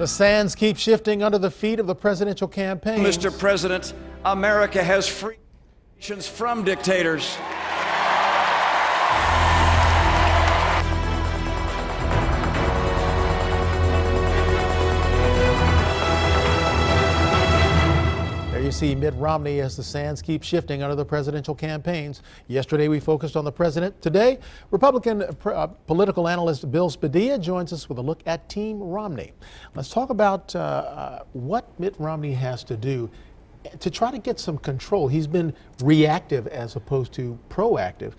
sands keep shifting under the feet of the presidential campaign. Mr. President, America has freed nations from dictators. There you see Mitt Romney as the sands keep shifting under the presidential campaigns. Yesterday we focused on the president. Today, Republican political analyst Bill Spadea joins us with a look at Team Romney. Let's talk about what Mitt Romney has to do to try to get some control. He's been reactive as opposed to proactive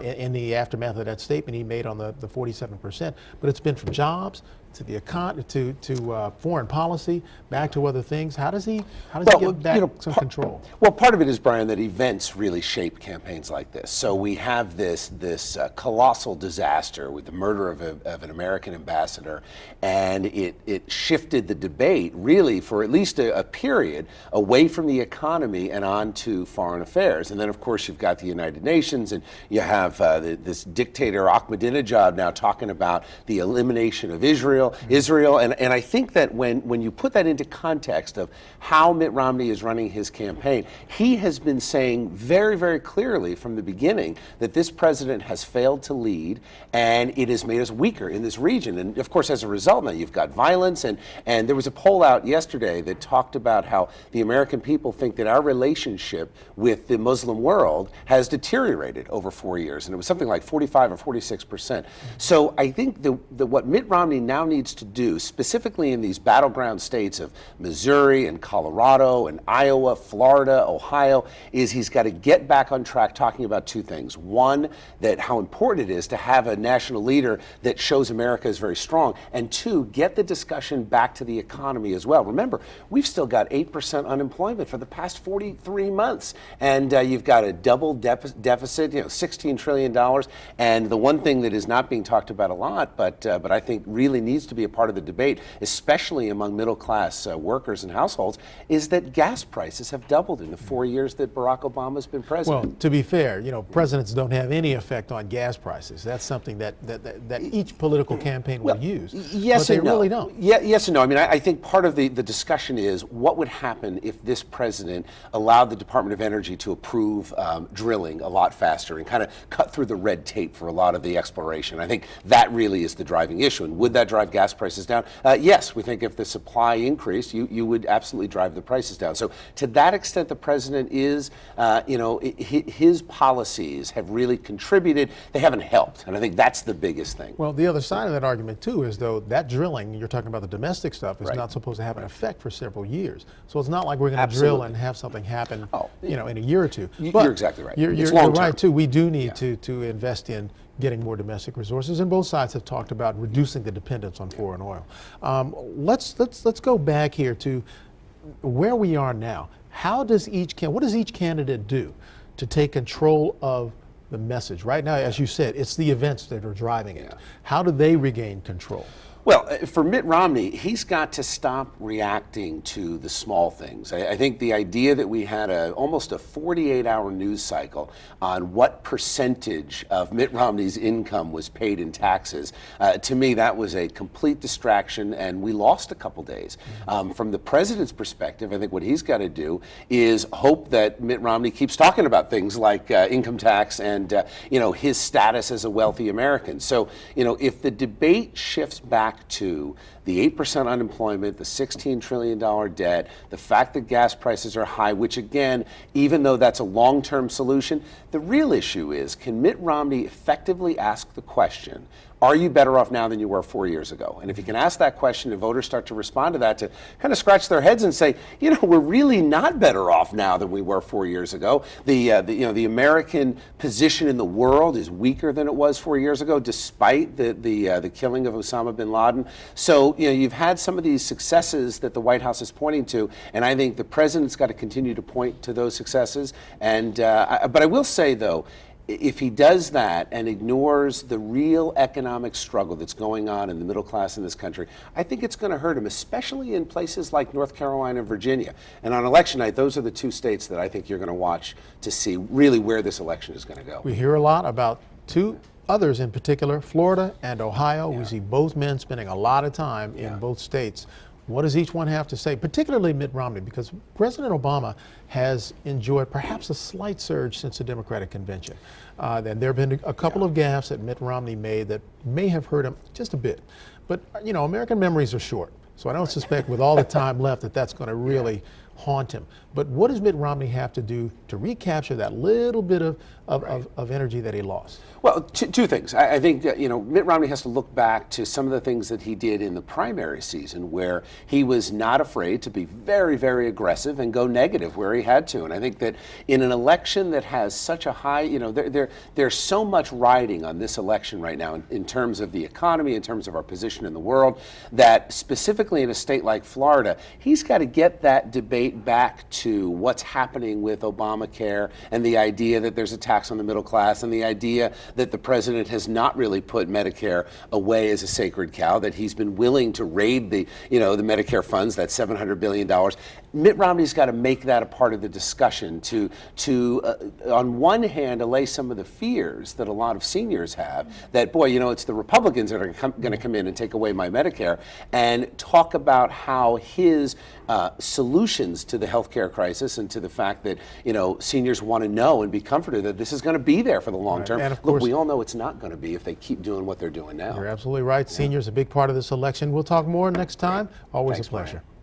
in the aftermath of that statement he made on the 47%. But it's been from jobs to the economy to foreign policy, back to other things. How does he get back some control? Well, part of it is, Brian, that events really shape campaigns like this. So we have this colossal disaster with the murder of an American ambassador, and it shifted the debate really for at least a period away from the economy and on to foreign affairs. And then, of course, you've got the United Nations, and you have this dictator Ahmadinejad now talking about the elimination of Israel, and I think that when you put that into context of how Mitt Romney is running his campaign, he has been saying very, very clearly from the beginning that this president has failed to lead, and it has made us weaker in this region. And of course, as a result, now you've got violence, and there was a poll out yesterday that talked about how the American people think that our relationship with the Muslim world has deteriorated over 4 years, and it was something like 45 or 46%. So I think what Mitt Romney now needs to do, specifically in these battleground states of Missouri and Colorado and Iowa, Florida, Ohio, is he's got to get back on track talking about two things. One, that how important it is to have a national leader that shows America is very strong, and two, get the discussion back to the economy as well. Remember, we've still got 8% unemployment for the past 43 months, and you've got a double deficit, $16 trillion, and the one thing that is not being talked about a lot, but I think really needs to be a part of the debate, especially among middle-class workers and households, is that gas prices have doubled in the 4 years that Barack Obama's been president. Well, to be fair, presidents don't have any effect on gas prices. That's something that each political campaign will use. Yes, but they and no. really don't. Yes and no. I mean, I think part of the discussion is what would happen if this president allowed the Department of Energy to approve drilling a lot faster and kind of cut through the red tape for a lot of the exploration. I think that really is the driving issue. And would that drive gas prices down? Yes, we think if the supply increased, you would absolutely drive the prices down. So to that extent, the president is, his policies have really contributed. They haven't helped, and I think that's the biggest thing. Well, the other side of that argument too is though that drilling, you're talking about the domestic stuff, is not supposed to have an effect for several years. So it's not like we're going to drill and have something happen, in a year or two. But you're exactly right. You're right too. We do need to invest in getting more domestic resources, and both sides have talked about reducing the dependence on foreign oil. Let's go back here to where we are now. What does each candidate do to take control of the message? Right now, as you said, it's the events that are driving it. How do they regain control? Well, for Mitt Romney, he's got to stop reacting to the small things. I think the idea that we had almost a 48-hour news cycle on what percentage of Mitt Romney's income was paid in taxes, to me, that was a complete distraction, and we lost a couple days. From the president's perspective, I think what he's got to do is hope that Mitt Romney keeps talking about things like income tax and his status as a wealthy American. So, if the debate shifts back to the 8% unemployment, the $16 trillion debt, the fact that gas prices are high, which again, even though that's a long-term solution, the real issue is, can Mitt Romney effectively ask the question, are you better off now than you were 4 years ago? And if you can ask that question and voters start to respond to that, to kind of scratch their heads and say, we're really not better off now than we were 4 years ago. The American position in the world is weaker than it was 4 years ago, despite the killing of Osama bin Laden. So you've had some of these successes that the White House is pointing to, and I think the president's got to continue to point to those successes. And but I will say though, if he does that and ignores the real economic struggle that's going on in the middle class in this country, I think it's going to hurt him, especially in places like North Carolina and Virginia. And on election night, those are the two states that I think you're going to watch to see really where this election is going to go. We hear a lot about two others in particular, Florida and Ohio. We see both men spending a lot of time in both states. What does each one have to say, particularly Mitt Romney, because President Obama has enjoyed perhaps a slight surge since the Democratic convention. And there have been a couple of gaffes that Mitt Romney made that may have hurt him just a bit. But, you know, American memories are short. So I don't suspect with all the time left that that's going to really haunt him. But what does Mitt Romney have to do to recapture that little bit of energy that he lost? Well, two things. I think that, you know, Mitt Romney has to look back to some of the things that he did in the primary season where he was not afraid to be very, very aggressive and go negative where he had to. And I think that in an election that has such a high, you know, there's so much riding on this election right now in terms of the economy, in terms of our position in the world, that specifically in a state like Florida, he's got to get that debate back to what's happening with Obamacare and the idea that there's a tax on the middle class and the idea that the president has not really put Medicare away as a sacred cow, that he's been willing to raid the, you know, the Medicare funds, that $700 billion. Mitt Romney's got to make that a part of the discussion to on one hand, allay some of the fears that a lot of seniors have that, boy, you know, it's the Republicans that are going to come in and take away my Medicare, and talk about how his solutions to the healthcare crisis and to the fact that, you know, seniors want to know and be comforted that this is going to be there for the long term. And of course, look, we all know it's not going to be if they keep doing what they're doing now. You're absolutely right. Seniors, a big part of this election. We'll talk more next time. Always Thanks, a pleasure. Brian.